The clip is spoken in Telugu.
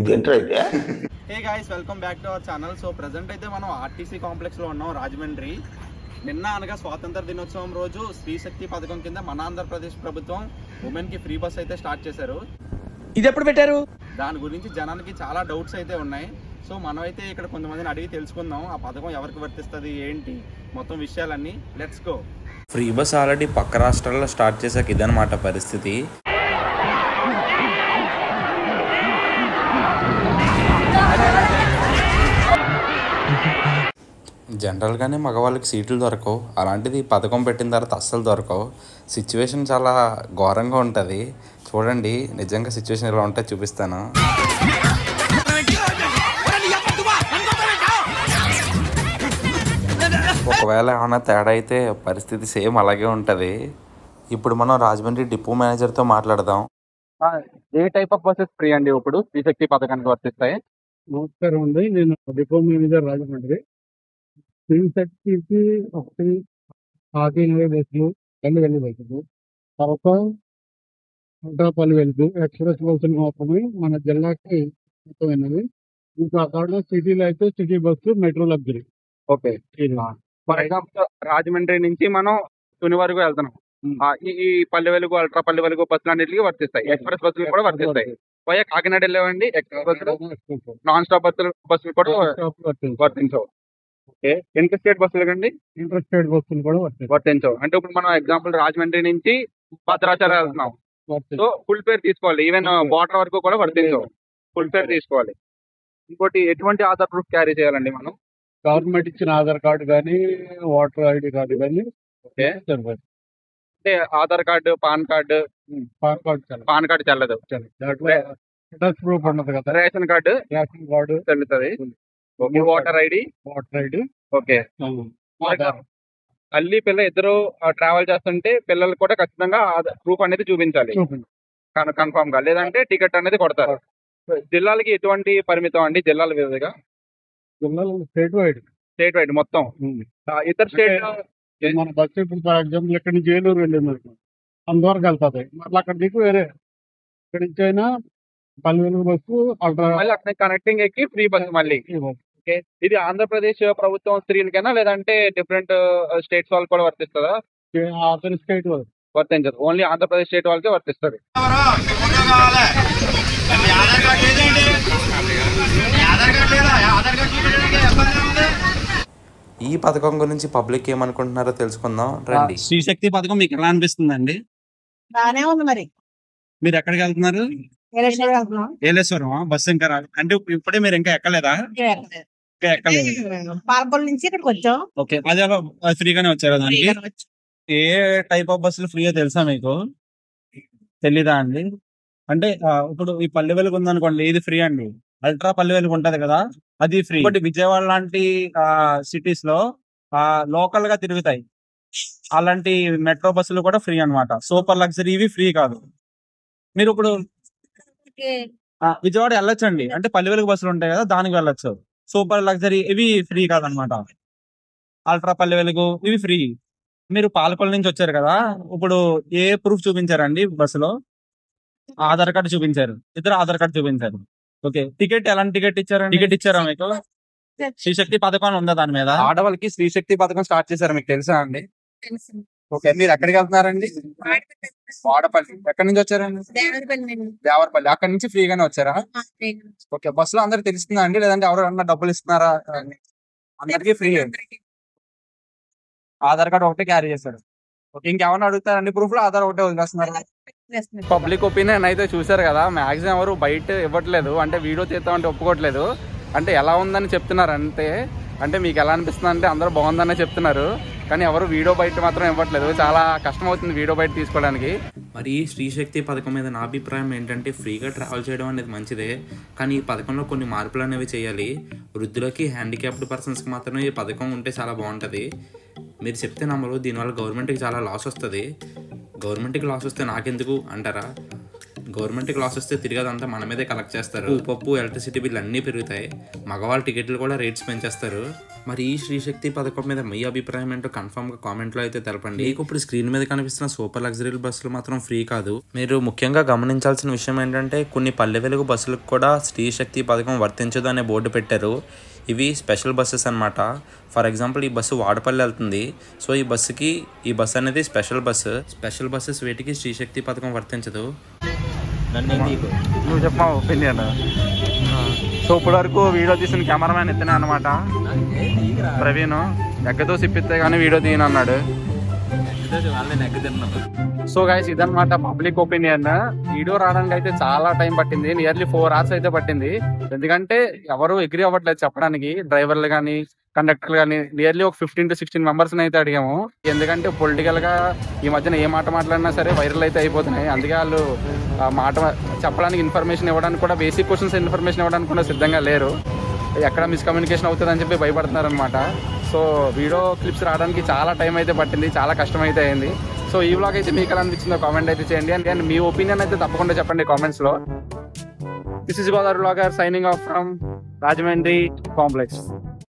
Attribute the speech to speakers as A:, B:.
A: ఇదేంట్రా అయితే.
B: Hey guys, welcome back to our channel. So present అయితే మనం ఆర్టీసీ కాంప్లెక్స్ లో ఉన్నాం, రాజమండ్రి. నిన్న అనగా స్వాతంత్ర దినోత్సవం రోజు స్త్రీశక్తి పథకం కింద మన ఆంధ్రప్రదేశ్ ప్రభుత్వం ఉమెన్ కి ఫ్రీ బస్ అయితే స్టార్ట్ చేశారు.
C: ఇది ఎప్పుడు పెట్టారు?
B: దాని గురించి జనానికి చాలా డౌట్స్ అయితే ఉన్నాయి. సో మనం అయితే ఇక్కడ కొంతమందిని అడిగి తెలుసుకుందాం, ఆ పథకం ఎవరికి వర్తిస్తుంది ఏంటి మొత్తం విషయాలన్నీ. Let's go.
D: Free bus already పక్క రాష్ట్రాల్లో స్టార్ట్ చేశాక ఇదన్నమాట పరిస్థితి. జనరల్గానే మగవాళ్ళకి సీట్లు దొరకవు, అలాంటిది పథకం పెట్టిన తర్వాత అస్సలు దొరకవు. సిచ్యువేషన్ చాలా ఘోరంగా ఉంటుంది. చూడండి, నిజంగా సిచ్యువేషన్ ఎలా ఉంటే చూపిస్తాను. ఒకవేళ ఏమన్నా తేడా అయితే పరిస్థితి సేమ్ అలాగే ఉంటుంది. ఇప్పుడు మనం రాజమండ్రి డిపో మేనేజర్తో మాట్లాడదాం.
B: ఏ టైప్ ఆఫ్ బస్సెస్ ఫ్రీ అండి ఇప్పుడు స్త్రీశక్తి పథకానికి వర్తిస్తాయి?
E: నమస్కారం అండి, నేను డిపో మేనేజర్ రాజమండ్రి. శ్రీశక్తికి ఒకటి కాకినాడ బస్సులు, వెళ్ళి బస్సులు, తర్వాత అంట్రాపల్లి వెళ్తూ ఎక్స్ప్రెస్ బస్సులు మాత్రమే మన జిల్లాకి మొత్తమైనవి. ఇంకా అక్కడ సిటీలో అయితే city bus, metro luxury.
B: Okay, for example Rajahmundry నుంచి మనం తుని వరకు వెళ్తున్నాం. ఈ పల్లె వెలుగు, అల్ట్రా పల్లె వెలుగు బస్సులు అన్నింటికి వర్తిస్తాయి. ఎక్స్ప్రెస్ బస్సులు కూడా వర్తిస్తాయి. పోయా కాకినాడ వెళ్ళేవండి ఎక్స్ప్రెస్ బస్సులు, నాన్ స్టాప్ బస్సులు కూడా వర్తించవు. ఓకే, ఇంటర్ స్టేట్ బస్సులు కండి?
E: ఇంటర్ స్టేట్ బస్సులు కూడా
B: వర్తించవు. అంటే ఇప్పుడు మనం ఎగ్జాంపుల్ రాజమండ్రి నుంచి భద్రాచలం వెళ్తున్నాం, సో ఫుల్ పేర్ తీసుకోవాలి. ఈవెన్ బార్డర్ వరకు కూడా వర్తించవు, ఫుల్ పేర్ తీసుకోవాలి. ఇంకోటి, ఎటువంటి ఆధార్ ప్రూఫ్ క్యారీ చేయాలండి మనం?
E: గవర్నమెంట్ ఇచ్చిన ఆధార్ కార్డు కానీ, ఓటర్ ఐడి కార్డు కానీ.
B: ఓకే, అంటే ఆధార్ కార్డు, పాన్ కార్డు చెల్లదు.
E: అడ్రస్ ప్రూఫ్ ఉండదు కదా,
B: రేషన్ కార్డు చెల్లుతుంది. Okay, voter ID. ఓకే, తల్లి పిల్ల ఇద్దరు ట్రావెల్ చేస్తుంటే పిల్లలు కూడా ఖచ్చితంగా ప్రూఫ్ అనేది చూపించాలి కన్ఫర్మ్ గా, లేదంటే టికెట్ అనేది కొడతారు. జిల్లాలకి ఎటువంటి పరిమితం అండి? జిల్లాల విధంగా
E: స్టేట్
B: వైడ్ మొత్తం. ఇతర స్టేట్
E: మన బస్సు ఇప్పుడు ఫర్ ఎగ్జాంపుల్ ఇక్కడ నుంచి ఏలూరు వెళ్ళింది, అంతవరకు వెళ్తుంది. మళ్ళీ అక్కడ దిక్కు వేరే ఇక్కడ నుంచి అయినా పల్లె వెలుగు బస్సు,
B: మళ్ళీ అక్కడ కనెక్టింగ్ ఎక్కి ఫ్రీ బస్సు మళ్ళీ. ఓకే, ఇది ఆంధ్రప్రదేశ్ ప్రభుత్వం స్త్రీలకైనా లేదంటే డిఫరెంట్ స్టేట్స్ వాళ్ళు కూడా వర్తిస్తుందా?
E: అతని స్టేట్
B: వర్తించదు, ఓన్లీ ఆంధ్రప్రదేశ్ స్టేట్ వాళ్ళకే వర్తిస్తుంది.
D: ఈ పథకం గురించి పబ్లిక్ ఏమనుకుంటున్నారో తెలుసుకుందాం రండి.
B: శ్రీశక్తి పథకం మీకు ఎలా అనిపిస్తుంది అండి?
F: బానే ఉంది. మరి
B: మీరు ఎక్కడికి వెళ్తున్నారు? ఏలేశ్వరం బస్సు ఇంకా అంటే ఇప్పుడే మీరు ఇంకా ఎక్కలేదా? ఇంకా ఎక్కలేదు.
F: పాలకొల్లు నుంచి ఇక్కడికి వచ్చాం.
B: ఓకే, అదే ఫ్రీగానే వచ్చారు దానికి. ఏ టైప్ ఆఫ్ బస్సులు ఫ్రీగా తెలుసా మీకు? తెలీదా అండి? అంటే ఇప్పుడు ఈ పల్లె వెలుగు ఉందనుకోండి, ఇది ఫ్రీ అండి. అల్ట్రా పల్లె వెలుగు ఉంటది కదా, అది ఫ్రీ. బట్ విజయవాడ లాంటి సిటీస్ లో లోకల్ గా తిరుగుతాయి అలాంటి మెట్రో బస్సులు కూడా ఫ్రీ అన్నమాట. సూపర్ లగ్జరీ ఇవి ఫ్రీ కాదు. మీరు ఇప్పుడు విజయవాడ వెళ్ళొచ్చండి, అంటే పల్లె వెలుగు బస్సులు ఉంటాయి కదా, దానికి వెళ్ళొచ్చు. సూపర్ లగ్జరీ ఇవి ఫ్రీ కాదనమాట. అల్ట్రా పల్లె వెలుగు ఇవి ఫ్రీ. మీరు పాలకొల్లు నుంచి వచ్చారు కదా, ఇప్పుడు ఏ ప్రూఫ్ చూపించారండి బస్సులో? ఆధార్ కార్డు చూపించారు, ఇద్దరు ఆధార్ కార్డు చూపించారు. ఓకే, టికెట్ ఎలాంటి టికెట్ ఇచ్చారు? టికెట్ ఇచ్చారా మీకు? శ్రీశక్తి పథకం ఉందా దాని మీద? ఆడవాళ్ళకి శ్రీశక్తి పథకం స్టార్ట్ చేశారు, మీకు తెలుసా అండి? ఓకే, మీరు ఎక్కడికి వెళ్తున్నారండి? వాడపల్లి. ఎక్కడి నుంచి వచ్చారండి? దేవరపల్లి. అక్కడి నుంచి ఫ్రీగానే వచ్చారా? ఓకే, బస్సులో అందరికి తెలుస్తుందా అండి, లేదంటే ఎవరైనా డబ్బులు ఇస్తున్నారా? అందరికి ఫ్రీ. ఆధార్ కార్డు ఒకటే క్యారీ చేశాడు. ఓకే, ఇంకేమన్నా అడుగుతారండి ప్రూఫ్ లో? ఆధార్ ఒకటే వదిలేస్తున్నారు. పబ్లిక్ ఒపీనియన్ అయితే చూసారు కదా, మాక్సిమం ఎవరు బయట ఇవ్వట్లేదు, అంటే వీడియో తీద్దామంటే ఒప్పుకోవట్లేదు. అంటే ఎలా ఉందని చెప్తున్నారు అంతే. అంటే మీకు ఎలా అనిపిస్తుంది అంటే అందరూ బాగుందనే చెప్తున్నారు, కానీ ఎవరు వీడియో బయట మాత్రం ఇవ్వట్లేదు. చాలా కష్టం అవుతుంది వీడియో బయట తీసుకోవడానికి.
D: మరి ఈ శ్రీశక్తి పథకం మీద నా అభిప్రాయం ఏంటంటే, ఫ్రీగా ట్రావెల్ చేయడం అనేది మంచిదే, కానీ ఈ పథకంలో కొన్ని మార్పులు అనేవి చేయాలి. వృద్ధులకి, హ్యాండిక్యాప్డ్ పర్సన్స్కి మాత్రమే ఈ పథకం ఉంటే చాలా బాగుంటుంది. మీరు చెప్తే నమ్మరు, దీనివల్ల గవర్నమెంట్కి చాలా లాస్ వస్తుంది. గవర్నమెంట్కి లాస్ వస్తే నాకెందుకు అంటారా? గవర్నమెంట్కి లాస్ వస్తే తిరిగి అదంతా మన మీదే కలెక్ట్ చేస్తారు. పప్పు, ఎలక్ట్రిసిటీ బిల్లు అన్నీ పెరుగుతాయి. మగవాళ్ళ టికెట్లు కూడా రేట్స్ పెంచేస్తారు. మరి ఈ శ్రీశక్తి పథకం మీద మీ అభిప్రాయం ఏంటో కన్ఫర్మ్గా కామెంట్లో అయితే తెలపండి. మీకు ఇప్పుడు స్క్రీన్ మీద కనిపిస్తున్న సూపర్ లగ్జరీ బస్సులు మాత్రం ఫ్రీ కాదు. మీరు ముఖ్యంగా గమనించాల్సిన విషయం ఏంటంటే కొన్ని పల్లె వెలుగు బస్సులకు కూడా శ్రీశక్తి పథకం వర్తించదు అనే బోర్డు పెట్టారు. ఇవి స్పెషల్ బస్సెస్ అనమాట. ఫర్ ఎగ్జాంపుల్ ఈ బస్సు వాడపల్లి వెళ్తుంది. సో ఈ బస్సు అనేది స్పెషల్ బస్సెస్ వీటికి శ్రీశక్తి పథకం వర్తించదు.
B: నువ్వు చెప్పమా ఒపీనియన్. సో ఇప్పటి వరకు వీడియో తీసిన కెమెరామ్యాన్ ఇతనే అనమాట, ప్రవీణ్. ఎగ్గతో సిప్పిస్తే కానీ వీడియో తీయను అన్నాడు. సో గైస్ ఇదనమాట పబ్లిక్ ఒపీనియన్. వీడియో రావడానికి అయితే చాలా టైం పట్టింది, నియర్లీ 4 hours అయితే పట్టింది. ఎందుకంటే ఎవరు అగ్రీ అవ్వట్లేదు చెప్పడానికి, డ్రైవర్లు కానీ కండక్టర్లు కానీ. నియర్లీ ఒక 15 to 16 members అయితే అడిగాము. ఎందుకంటే పొలిటికల్ గా ఈ మధ్యన ఏ మాట మాట్లాడినా సరే వైరల్ అయితే అయిపోతున్నాయి. అందుకే వాళ్ళు మాట చెప్పడానికి, ఇన్ఫర్మేషన్ ఇవ్వడానికి కూడా, బేసిక్ క్వశ్చన్స్ ఇన్ఫర్మేషన్ ఇవ్వడానికి కూడా సిద్ధంగా లేరు. ఎక్కడ మిస్కమ్యూనికేషన్ అవుతుంది అని చెప్పి భయపడుతున్నారు అనమాట. సో వీడియో క్లిప్స్ రావడానికి చాలా టైం అయితే పట్టింది, చాలా కష్టం అయితే అయింది. సో ఈ వ్లాగ్ అయితే మీకు ఎలా అనిపించిందో కామెంట్ అయితే చేయండి. అండ్ మీ ఒపీనియన్ అయితే తప్పకుండా చెప్పండి కామెంట్స్ లో. This is Godavari vlogger signing off from Rajahmundry complex.